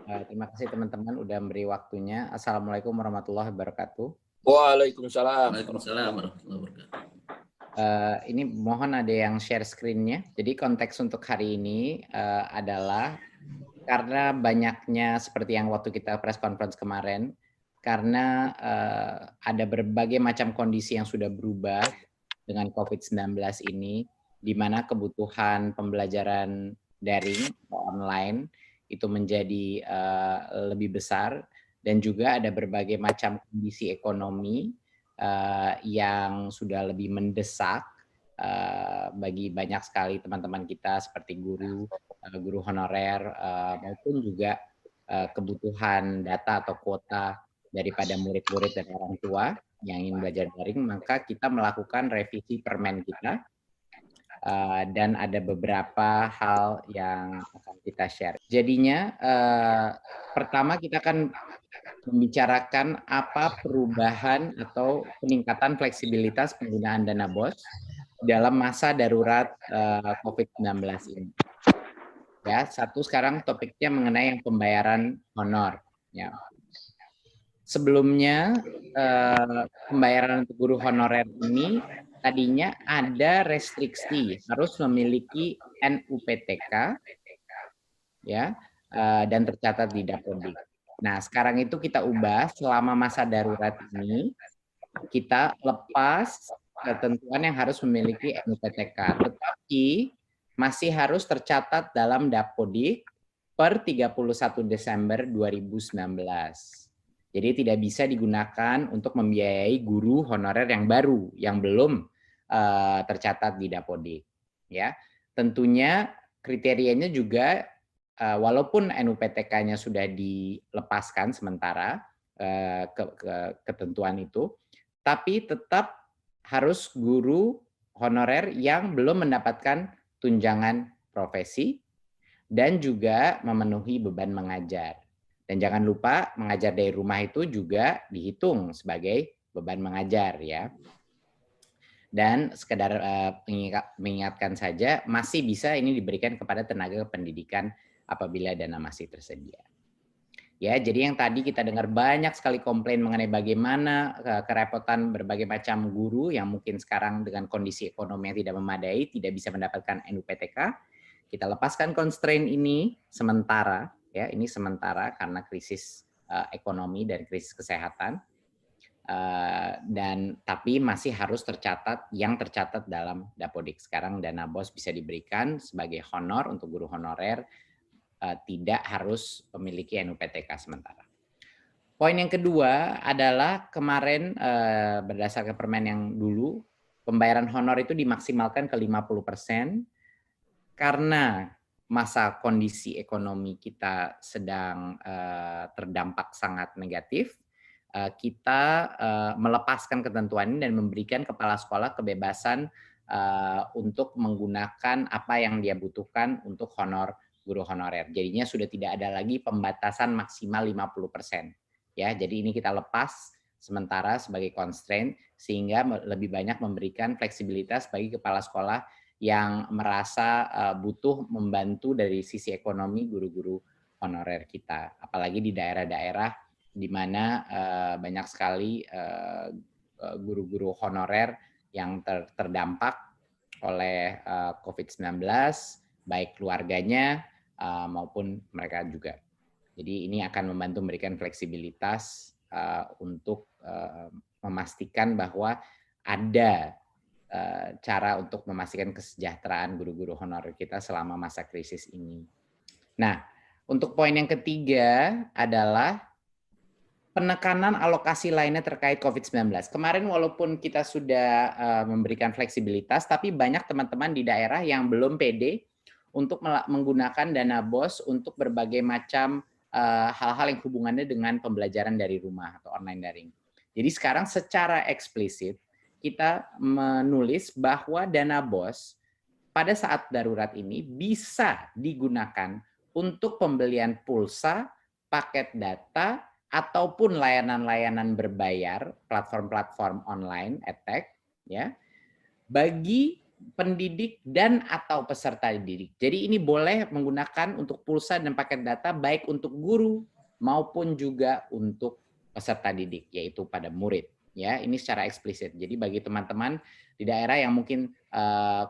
Terima kasih teman-teman udah memberi waktunya. Assalamualaikum warahmatullahi wabarakatuh. Waalaikumsalam. Waalaikumsalam warahmatullahi wabarakatuh. Ini mohon ada yang share screen-nya. Jadi konteks untuk hari ini adalah karena banyaknya seperti yang waktu kita press conference kemarin, karena ada berbagai macam kondisi yang sudah berubah dengan COVID-19 ini, di mana kebutuhan pembelajaran daring atau online itu menjadi lebih besar, dan juga ada berbagai macam kondisi ekonomi yang sudah lebih mendesak bagi banyak sekali teman-teman kita seperti guru honorer maupun juga kebutuhan data atau kuota daripada murid-murid dan orang tua yang ingin belajar daring, maka kita melakukan revisi permen kita. Dan ada beberapa hal yang akan kita share. Jadinya pertama kita akan membicarakan apa perubahan atau peningkatan fleksibilitas penggunaan dana BOS dalam masa darurat COVID-19 ini. Ya, satu sekarang topiknya mengenai yang pembayaran honor. Ya. Sebelumnya pembayaran untuk guru honorer ini tadinya ada restriksi harus memiliki NUPTK ya dan tercatat di Dapodik. Nah, sekarang itu kita ubah selama masa darurat ini kita lepas ketentuan yang harus memiliki NUPTK, tetapi masih harus tercatat dalam Dapodik per 31 Desember 2019. Jadi tidak bisa digunakan untuk membiayai guru honorer yang baru yang belum tercatat di Dapodik. Ya, tentunya kriterianya juga walaupun NUPTK-nya sudah dilepaskan sementara ketentuan itu, tapi tetap harus guru honorer yang belum mendapatkan tunjangan profesi dan juga memenuhi beban mengajar. Dan jangan lupa mengajar dari rumah itu juga dihitung sebagai beban mengajar ya. Dan sekedar mengingatkan saja, masih bisa ini diberikan kepada tenaga pendidikan apabila dana masih tersedia. Ya, jadi yang tadi kita dengar banyak sekali komplain mengenai bagaimana kerepotan berbagai macam guru yang mungkin sekarang dengan kondisi ekonomi yang tidak memadai tidak bisa mendapatkan NUPTK. Kita lepaskan constraint ini sementara, ya ini sementara karena krisis ekonomi dan krisis kesehatan. Dan tapi masih harus tercatat dalam Dapodik. Sekarang dana BOS bisa diberikan sebagai honor untuk guru honorer, tidak harus memiliki NUPTK sementara. Poin yang kedua adalah kemarin berdasarkan permen yang dulu, pembayaran honor itu dimaksimalkan ke 50% karena masa kondisi ekonomi kita sedang terdampak sangat negatif. Kita melepaskan ketentuan ini dan memberikan kepala sekolah kebebasan untuk menggunakan apa yang dia butuhkan untuk honor guru honorer. Jadinya sudah tidak ada lagi pembatasan maksimal 50%. Ya, jadi ini kita lepas sementara sebagai constraint sehingga lebih banyak memberikan fleksibilitas bagi kepala sekolah yang merasa butuh membantu dari sisi ekonomi guru-guru honorer kita. Apalagi di daerah-daerah di mana banyak sekali guru-guru honorer yang terdampak oleh COVID-19, baik keluarganya maupun mereka juga. Jadi ini akan membantu memberikan fleksibilitas untuk memastikan bahwa ada cara untuk memastikan kesejahteraan guru-guru honorer kita selama masa krisis ini. Nah, untuk poin yang ketiga adalah penekanan alokasi lainnya terkait COVID-19. Kemarin walaupun kita sudah memberikan fleksibilitas, tapi banyak teman-teman di daerah yang belum pede untuk menggunakan dana BOS untuk berbagai macam hal-hal yang hubungannya dengan pembelajaran dari rumah atau online daring. Jadi sekarang secara eksplisit kita menulis bahwa dana BOS pada saat darurat ini bisa digunakan untuk pembelian pulsa, paket data, ataupun layanan-layanan berbayar, platform-platform online, edtech, ya, bagi pendidik dan atau peserta didik. Jadi ini boleh menggunakan untuk pulsa dan paket data baik untuk guru maupun juga untuk peserta didik, yaitu pada murid. Ya, ini secara eksplisit. Jadi bagi teman-teman di daerah yang mungkin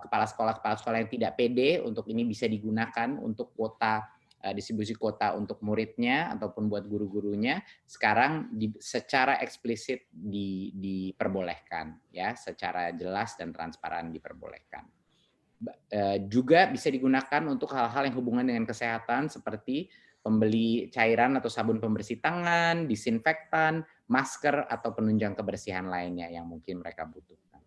kepala sekolah yang tidak pede untuk ini bisa digunakan untuk kuota distribusi kuota untuk muridnya ataupun buat guru-gurunya, sekarang secara eksplisit diperbolehkan, ya, secara jelas dan transparan diperbolehkan. Juga bisa digunakan untuk hal-hal yang hubungan dengan kesehatan seperti pembeli cairan atau sabun pembersih tangan, disinfektan, masker atau penunjang kebersihan lainnya yang mungkin mereka butuhkan.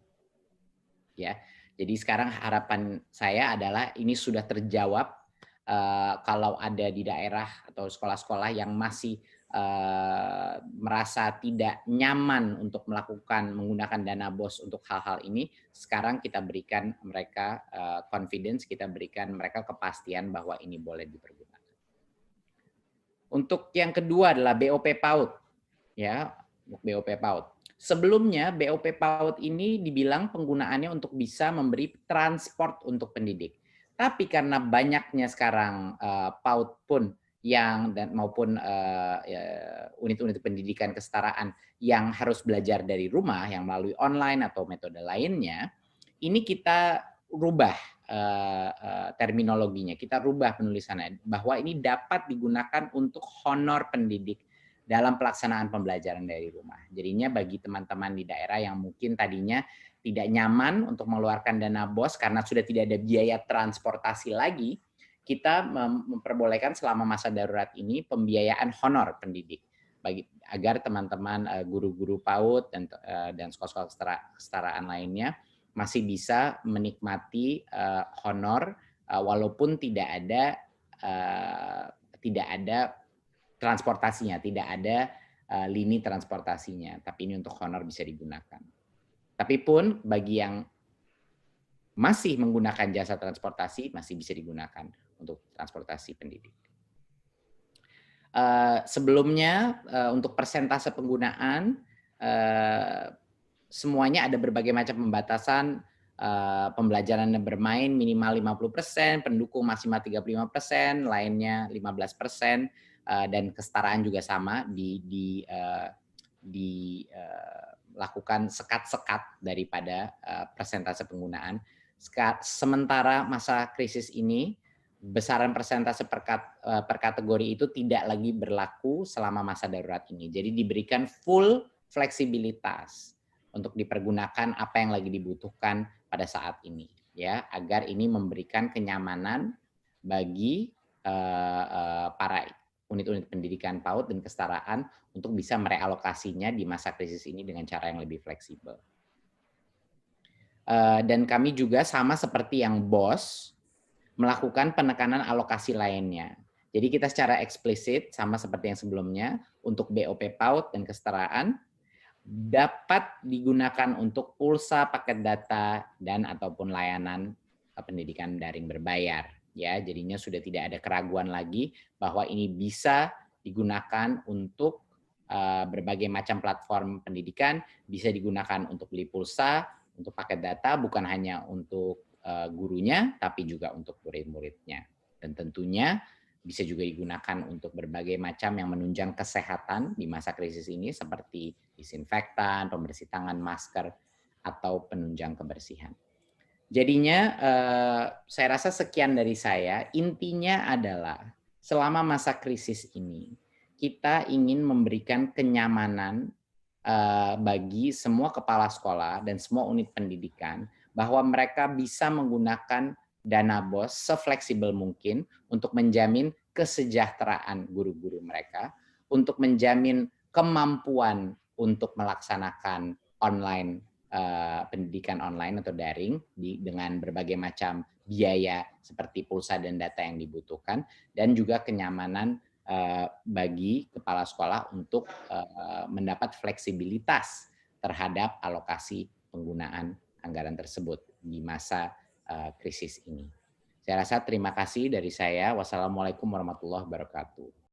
Ya, jadi sekarang harapan saya adalah ini sudah terjawab. Kalau ada di daerah atau sekolah-sekolah yang masih merasa tidak nyaman untuk menggunakan dana BOS untuk hal-hal ini, sekarang kita berikan mereka confidence, kita berikan mereka kepastian bahwa ini boleh dipergunakan. Untuk yang kedua adalah BOP PAUD, ya, BOP PAUD. Sebelumnya BOP PAUD ini dibilang penggunaannya untuk bisa memberi transport untuk pendidik. Tapi karena banyaknya sekarang PAUD pun maupun unit-unit pendidikan kesetaraan yang harus belajar dari rumah yang melalui online atau metode lainnya, ini kita rubah terminologinya, kita rubah penulisannya bahwa ini dapat digunakan untuk honor pendidik dalam pelaksanaan pembelajaran dari rumah. Jadinya bagi teman-teman di daerah yang mungkin tadinya tidak nyaman untuk mengeluarkan dana BOS karena sudah tidak ada biaya transportasi lagi, kita memperbolehkan selama masa darurat ini pembiayaan honor pendidik agar teman-teman guru-guru PAUD dan sekolah-sekolah kesetaraan lainnya masih bisa menikmati honor walaupun tidak ada transportasinya, tidak ada lini transportasinya, tapi ini untuk honor bisa digunakan. Tapi pun bagi yang masih menggunakan jasa transportasi masih bisa digunakan untuk transportasi pendidik. Sebelumnya untuk persentase penggunaan semuanya ada berbagai macam pembatasan, pembelajaran dan bermain minimal 50%, pendukung maksimal 35%, lainnya 15%, dan kesetaraan juga sama dilakukan sekat-sekat daripada persentase penggunaan. Sementara masa krisis ini, besaran persentase per kategori itu tidak lagi berlaku selama masa darurat ini. Jadi diberikan full fleksibilitas untuk dipergunakan apa yang lagi dibutuhkan pada saat ini, ya, agar ini memberikan kenyamanan bagi para unit-unit pendidikan PAUD dan kesetaraan untuk bisa merealokasinya di masa krisis ini dengan cara yang lebih fleksibel. Dan kami juga sama seperti yang BOS melakukan penekanan alokasi lainnya. Jadi kita secara eksplisit sama seperti yang sebelumnya untuk BOP PAUD dan kesetaraan dapat digunakan untuk pulsa, paket data, dan ataupun layanan pendidikan daring berbayar. Ya, jadinya sudah tidak ada keraguan lagi bahwa ini bisa digunakan untuk berbagai macam platform pendidikan, bisa digunakan untuk beli pulsa, untuk paket data, bukan hanya untuk gurunya, tapi juga untuk murid-muridnya. Dan tentunya bisa juga digunakan untuk berbagai macam yang menunjang kesehatan di masa krisis ini seperti disinfektan, pembersih tangan, masker, atau penunjang kebersihan. Jadinya saya rasa sekian dari saya. Intinya adalah selama masa krisis ini kita ingin memberikan kenyamanan bagi semua kepala sekolah dan semua unit pendidikan bahwa mereka bisa menggunakan dana BOS sefleksibel mungkin untuk menjamin kesejahteraan guru-guru mereka, untuk menjamin kemampuan untuk melaksanakan online pendidikan online atau daring dengan berbagai macam biaya seperti pulsa dan data yang dibutuhkan, dan juga kenyamanan bagi kepala sekolah untuk mendapat fleksibilitas terhadap alokasi penggunaan anggaran tersebut di masa krisis ini. Saya rasa terima kasih dari saya. Wassalamualaikum warahmatullahi wabarakatuh.